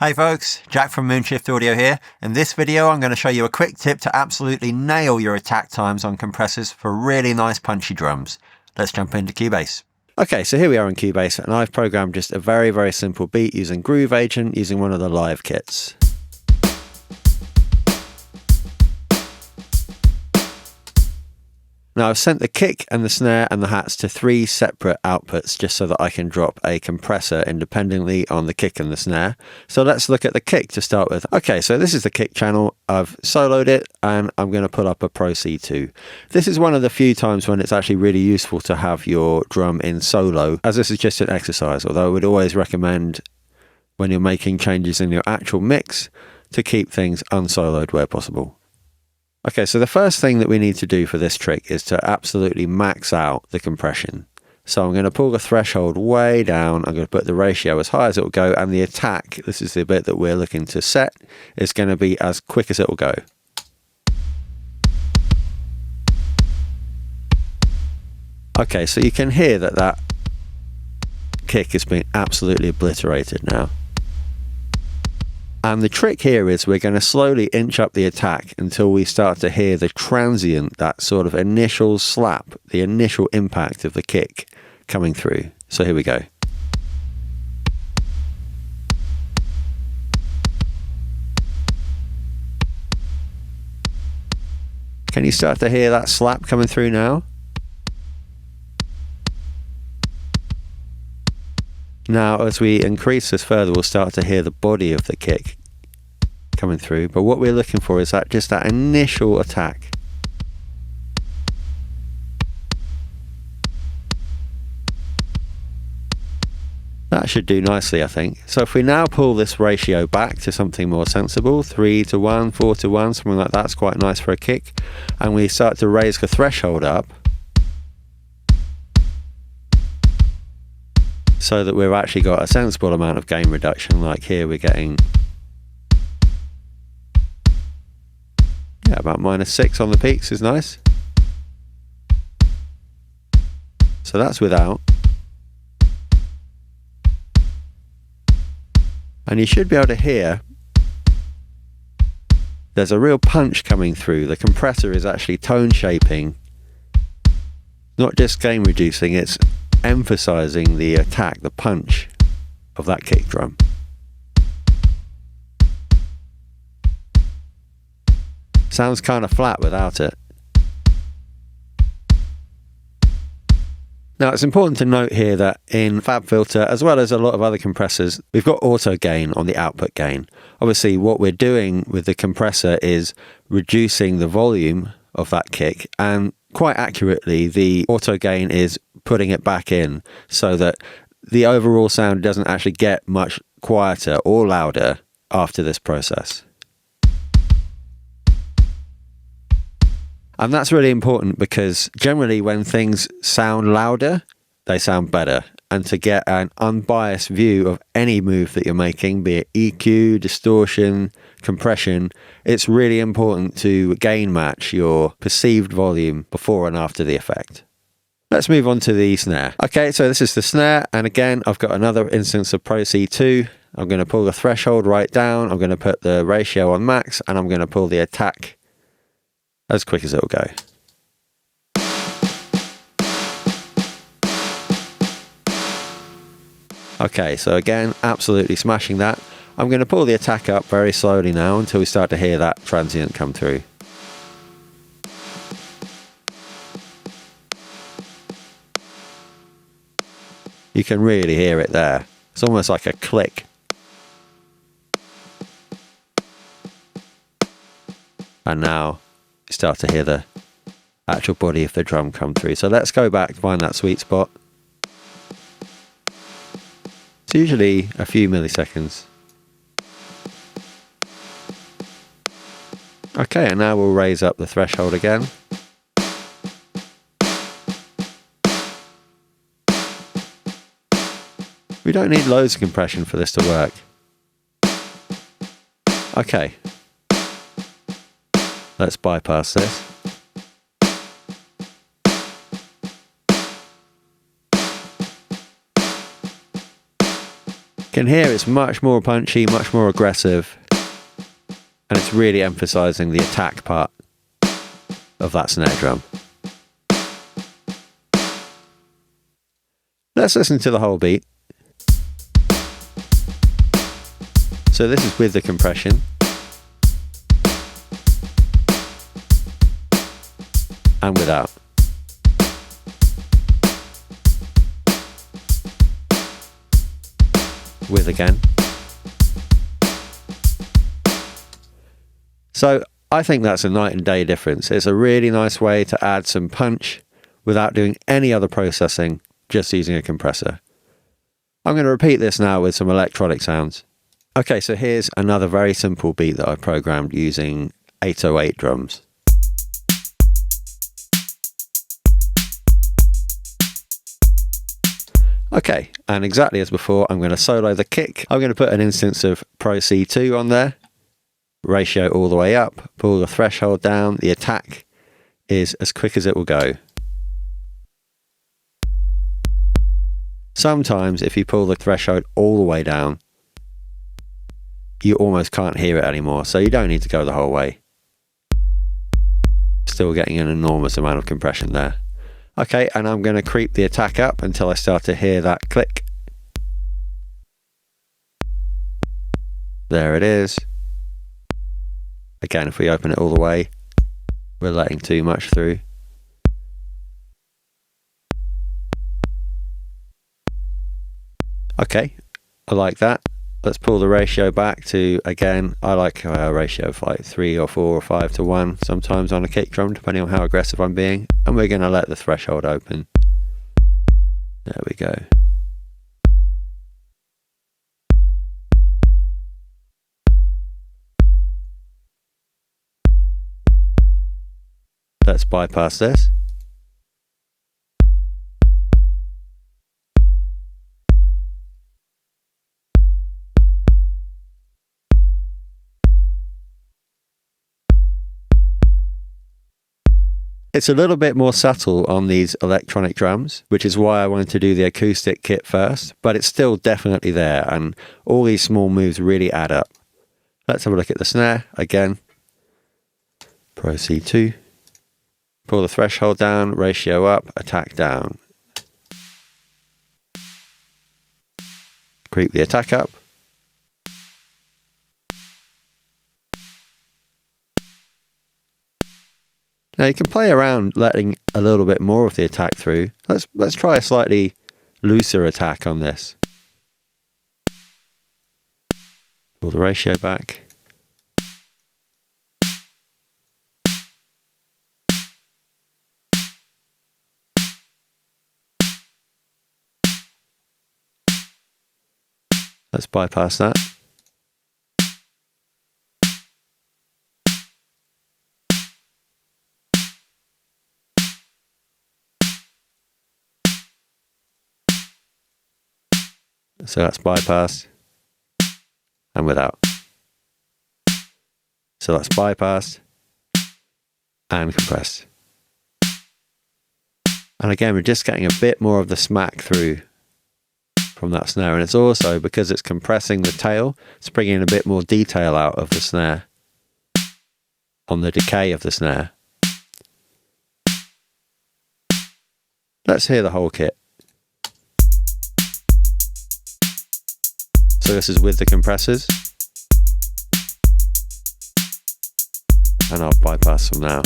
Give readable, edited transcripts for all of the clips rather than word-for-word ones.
Hey folks, Jack from Moonshift Audio here. In this video I'm going to show you a quick tip to absolutely nail your attack times on compressors for really nice punchy drums. Let's jump into Cubase. Okay, so here we are in Cubase and I've programmed just a very simple beat using Groove Agent using one of the live kits. Now I've sent the kick and the snare and the hats to 3 separate outputs just so that I can drop a compressor independently on the kick and the snare. So let's look at the kick to start with. Okay, so this is the kick channel. I've soloed it and I'm going to pull up a Pro C2. This is one of the few times when it's actually really useful to have your drum in solo, as this is just an exercise, although I would always recommend when you're making changes in your actual mix to keep things unsoloed where possible. Okay, so the first thing that we need to do for this trick is to absolutely max out the compression. So I'm going to pull the threshold way down, I'm going to put the ratio as high as it will go, and the attack, this is the bit that we're looking to set, is going to be as quick as it will go. Okay, so you can hear that that kick is being absolutely obliterated now. And the trick here is we're going to slowly inch up the attack until we start to hear the transient, that sort of initial slap, the initial impact of the kick coming through. So here we go. Can you start to hear that slap coming through now? Now, as we increase this further, we'll start to hear the body of the kick coming through. But what we're looking for is that just that initial attack. That should do nicely, I think. So if we now pull this ratio back to something more sensible, 3 to 1, 4 to 1, something like that's quite nice for a kick, and we start to raise the threshold up, so that we've actually got a sensible amount of gain reduction. Like here we're getting about -6 on the peaks is nice. So that's without. And you should be able to hear there's a real punch coming through. The compressor is actually tone shaping, not just gain reducing, it's emphasizing the attack, the punch of that kick drum. Sounds kind of flat without it. Now it's important to note here that in FabFilter, as well as a lot of other compressors, we've got auto gain on the output gain. Obviously what we're doing with the compressor is reducing the volume of that kick, and quite accurately the auto gain is putting it back in so that the overall sound doesn't actually get much quieter or louder after this process. And that's really important because generally when things sound louder, they sound better. And to get an unbiased view of any move that you're making, be it EQ, distortion, compression, it's really important to gain match your perceived volume before and after the effect. Let's move on to the snare. Okay, so this is the snare, and again, I've got another instance of Pro C2. I'm going to pull the threshold right down, I'm going to put the ratio on max, and I'm going to pull the attack as quick as it'll go. Okay, so again, absolutely smashing that. I'm going to pull the attack up very slowly now until we start to hear that transient come through. You can really hear it there. It's almost like a click. And now you start to hear the actual body of the drum come through. So let's go back, find that sweet spot. It's usually a few milliseconds. Okay, and now we'll raise up the threshold again. We don't need loads of compression for this to work. Okay. Let's bypass this. can hear it's much more punchy, much more aggressive, and it's really emphasizing the attack part of that snare drum. Let's listen to the whole beat. So this is with the compression. And without. With again. So I think that's a night and day difference. It's a really nice way to add some punch without doing any other processing, just using a compressor. I'm going to repeat this now with some electronic sounds. Okay, so here's another very simple beat that I programmed using 808 drums. Okay, and exactly as before, I'm going to solo the kick. I'm going to put an instance of Pro C2 on there, ratio all the way up, pull the threshold down. The attack is as quick as it will go. Sometimes if you pull the threshold all the way down, you almost can't hear it anymore, so you don't need to go the whole way. Still getting an enormous amount of compression there. Okay, and I'm going to creep the attack up until I start to hear that click. There it is. Again, if we open it all the way, we're letting too much through. Okay, I like that. Let's pull the ratio back to, again, I like a ratio of like 3 or 4 or 5 to 1 sometimes on a kick drum, depending on how aggressive I'm being. And we're going to let the threshold open. There we go. Let's bypass this. It's a little bit more subtle on these electronic drums, which is why I wanted to do the acoustic kit first, but it's still definitely there, and all these small moves really add up. Let's have a look at the snare again. Pro C2. Pull the threshold down, ratio up, attack down. Creep the attack up. Now you can play around letting a little bit more of the attack through. Let's try a slightly looser attack on this. Pull the ratio back. Let's bypass that. So that's bypassed and without. So that's bypassed and compressed. And again, we're just getting a bit more of the smack through from that snare. And it's also, because it's compressing the tail, it's bringing a bit more detail out of the snare on the decay of the snare. Let's hear the whole kit. So this is with the compressors, and I'll bypass them now.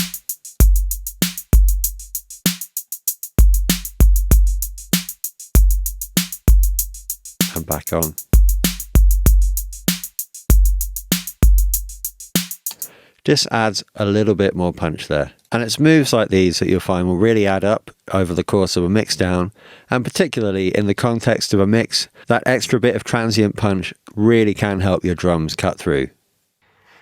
And back on. Just adds a little bit more punch there. And it's moves like these that you'll find will really add up over the course of a mix down, and particularly in the context of a mix, that extra bit of transient punch really can help your drums cut through.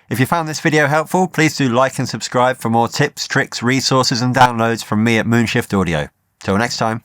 If you found this video helpful, please do like and subscribe for more tips, tricks, resources and downloads from me at Moonshift Audio. Till next time.